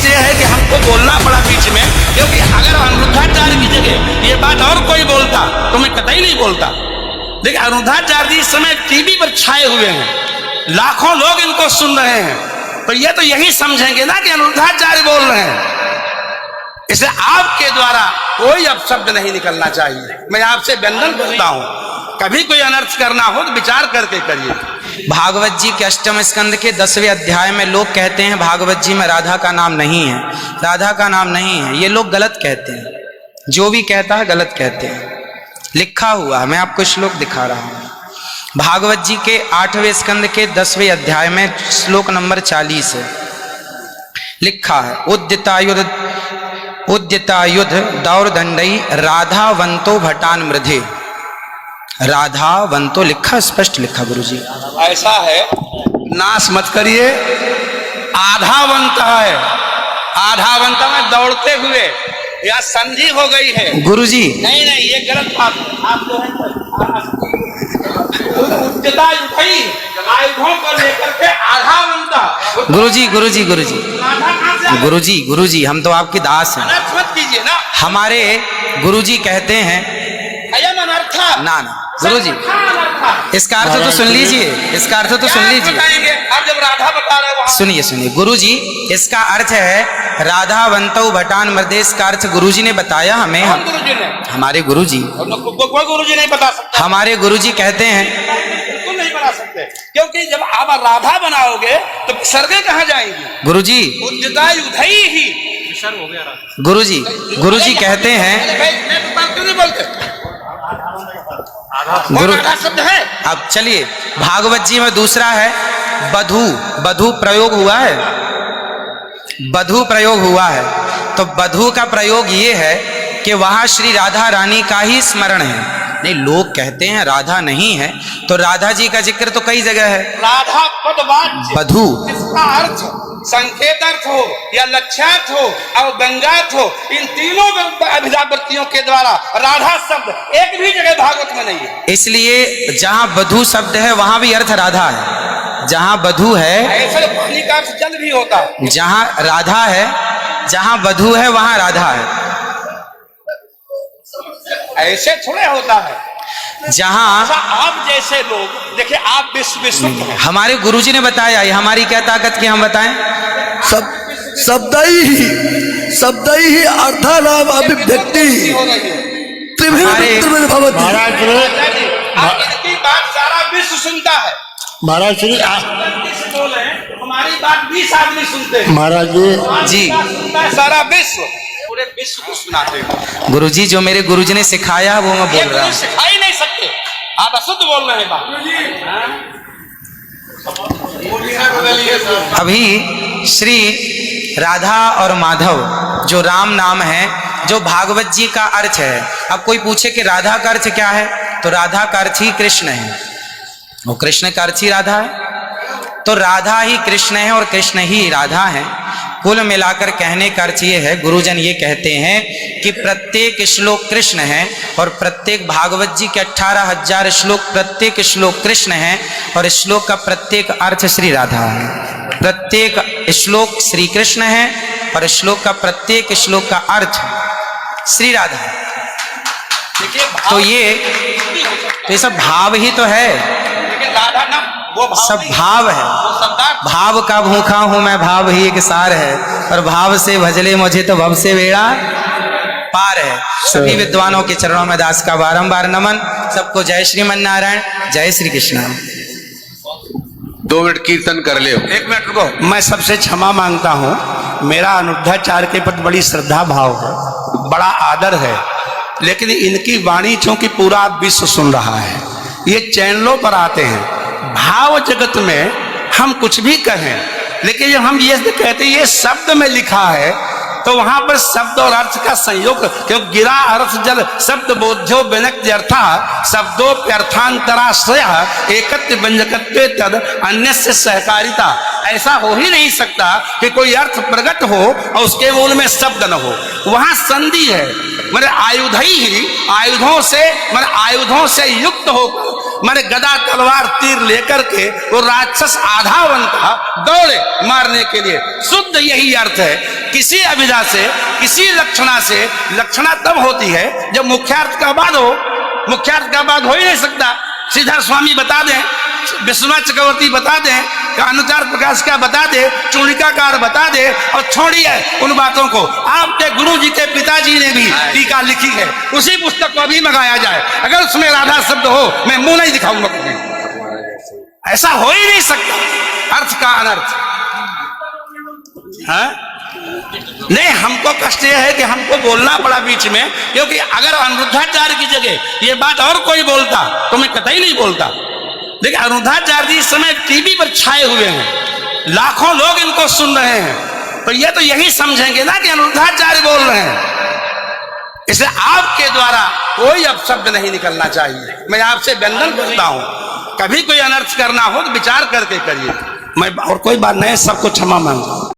इसलिए है कि हमको बोलना पड़ा बीच में, क्योंकि अगर अनिरुद्धाचार्य की जगह ये बात और कोई बोलता तो मैं कतई नहीं बोलता। देखिए अनिरुद्धाचार्य जी इस समय टीवी पर छाए हुए हैं, लाखों लोग इनको सुन रहे हैं, तो ये तो यही समझेंगे ना कि अनिरुद्धाचार्य बोल रहे हैं। इसलिए आपके द्वारा कोई अपशब्द नहीं निकलना चाहिए। मैं आपसे वंदन करता हूं, कभी कोई अनर्थ करना हो तो विचार करके करिए। भागवत जी के 8वें स्कंद के 10वें अध्याय में लोग कहते हैं भागवत जी में राधा का नाम नहीं है, राधा का नाम नहीं है। ये लोग गलत कहते हैं, जो भी कहता है गलत कहते हैं। लिखा हुआ है, मैं आपको श्लोक दिखा रहा हूं। भागवत जी के 8वें स्कंद के 10वें अध्याय में श्लोक नंबर 40 है, लिखा है उद्यतायुध दौरदंडई राधावंतो भटान मृधे। राधावंतो लिखा, स्पष्ट लिखा गुरुजी। ऐसा है, नाश मत करिए। आधावंत है, आधावंत में दौड़ते हुए, या संधि हो गई है गुरुजी। नहीं नहीं, ये गलत बात है। आप जो है आयुधों को लेकर के आधावंत। गुरुजी गुरुजी गुरुजी गुरुजी गुरुजी, हम तो आपकी दास हैं, अनर्थ मत कीजिए ना। हमारे गुरुजी कहते हैं अयम अनर्थ ना ना गुरुजी, इसका अर्थ तो सुन लीजिए, इसका अर्थ तो सुन लीजिए। आप जब राधा बता रहे हो, सुनिए सुनिए गुरुजी, इसका अर्थ है राधावंतो भटान मृदेश का अर्थ गुरुजी ने बताया हमें। गुरुजी ने, हमारे गुरुजी, कोई गुरुजी नहीं बता सकता। हमारे गुरुजी कहते हैं बिल्कुल नहीं बना सकते, क्योंकि जब आप राधा बनाओगे तो सर्गे कहाँ जाएंगी? गुरुजी उद्यतायुधई ही हो गया। गुरुजी, गुरुजी कहते हैं क्यों नहीं बोलते? गुरु शब्द है। अब चलिए, भागवत जी में दूसरा है बधू। बधू प्रयोग हुआ है, बधू प्रयोग हुआ है। तो बधू का प्रयोग ये है कि वहां श्री राधा रानी का ही स्मरण है। नहीं, लोग कहते हैं राधा नहीं है, तो राधा जी का जिक्र तो कई जगह है। राधा पदवाच्य बधू, इसका अर्थ संकेत अर्थ हो या लक्ष्यार्थ हो और व्यंग्यार्थ हो, इन तीनों अभिधावृत्तियों के द्वारा राधा शब्द एक भी जगह भागवत में नहीं है। इसलिए जहां बधू शब्द है वहां भी अर्थ राधा है। जहां बधू है, ऐसे पानी का अर्थ जल भी होता है। जहां राधा है, जहां बधू है वहां राधा है। ऐसे थोड़े होता है। जहां आप जैसे लोग देखिए, आप विश्व हमारे गुरुजी ने बताया, ये हमारी क्या ताकत की हम बताएं? शब्द ही अर्थानाम अभिव्यक्ति त्रिभिन्न भवति। महाराज इनकी बात सारा विश्व सुनता है। महाराज श्री बोले हमारी बात 20 आदमी सुनते हैं। महाराज जी, सुनता है सारा विश्व, पूरे विश्व को सुनाते हैं। गुरुजी जो मेरे गुरुजी ने सिखाया वो मैं बोल रहा हूँ। सिखा ही नहीं सकते, आप अशुद्ध बोल रहे हैं बात। अभी श्री राधा और माधव जो राम नाम है, जो भागवत जी का अर्थ है। अब कोई पूछे कि राधा का अर्थ क्या है, तो राधा का अर्थ ही कृष्ण है, वो कृष्ण का अर्थ ही राधा है। तो राधा ही कृष्ण है और कृष्ण ही राधा है। कुल मिलाकर कहने का अर्थ ये है, गुरुजन ये कहते हैं कि प्रत्येक श्लोक कृष्ण है और प्रत्येक भागवत जी के 18,000 श्लोक, प्रत्येक श्लोक कृष्ण है और श्लोक का प्रत्येक अर्थ श्री राधा है। प्रत्येक श्लोक श्री कृष्ण है और श्लोक का प्रत्येक श्लोक का अर्थ श्री राधा है। तो ये सब भाव ही तो है, राधा ना वो भाव सब भाव है। भाव का भूखा हूं मैं, भाव ही एक सार है, और भाव से भजले मुझे तो भव से बेड़ा पार है। सभी विद्वानों के चरणों में दास का बारंबार नमन। सबको जय श्रीमन नारायण, जय श्री कृष्ण। 2 मिनट कीर्तन कर ले। 1 मिनट रुको, मैं सबसे क्षमा मांगता हूँ। मेरा अनिरुद्धाचार्य के प्रति बड़ी श्रद्धा भाव है, बड़ा आदर है, लेकिन इनकी वाणी चूंकि पूरा विश्व सुन रहा है, ये चैनलों पर आते हैं। भाव जगत में हम कुछ भी कहें, लेकिन जब हम ये कहते हैं ये शब्द में लिखा है, तो वहां पर शब्द और अर्थ का संयोग, क्योंकि गिरा अर्थ जल शब्द बोध्यो व्यनक्ति अर्था शब्दोप्यर्थांतराश्रय एकत्व व्यंजकत्वे तद अन्यस्य सहकारिता। ऐसा हो ही नहीं सकता कि कोई अर्थ प्रकट हो और उसके मूल में शब्द न हो। वहां संधि है, मतलब आयुध ही आयुधों से, मतलब आयुधों से युक्त होकर माने गदा तलवार तीर लेकर के वो राक्षस आधावन था, दौड़े मारने के लिए। शुद्ध यही अर्थ है। किसी अभिधा से, किसी लक्षणा से, लक्षणा तब होती है जब मुख्यार्थ का बाद हो। मुख्यार्थ का बाद हो ही नहीं सकता। सीधा स्वामी बता दें, विश्वनाथ चक्रवर्ती बता दें, अनुचार प्रकाश का बता दे, चूड़िकाकार बता दे, और छोड़िए उन बातों को। आपके गुरु जी के पिताजी ने भी टीका लिखी है, उसी पुस्तक को अभी मंगाया जाए। अगर उसमें राधा शब्द हो, मैं मुंह नहीं दिखाऊंगा कभी। ऐसा हो ही नहीं सकता, अर्थ का अनर्थ। हाँ? नहीं, हमको कष्ट यह है कि हमको बोलना पड़ा बीच में, क्योंकि अगर अनिरुद्धाचार्य की जगह ये बात और कोई बोलता तो मैं कतई नहीं बोलता। देखिए, अनिरुद्धाचार्य जी इस समय टीवी पर छाए हुए हैं, लाखों लोग इनको सुन रहे हैं, तो ये तो यही समझेंगे ना कि अनिरुद्धाचार्य बोल रहे हैं। इसलिए आपके द्वारा कोई अपशब्द नहीं निकलना चाहिए। मैं आपसे वंदन करता हूं, कभी कोई अनर्थ करना हो तो विचार करके करिए। मैं और कोई बात नहीं, सबको क्षमा मांगता हूं।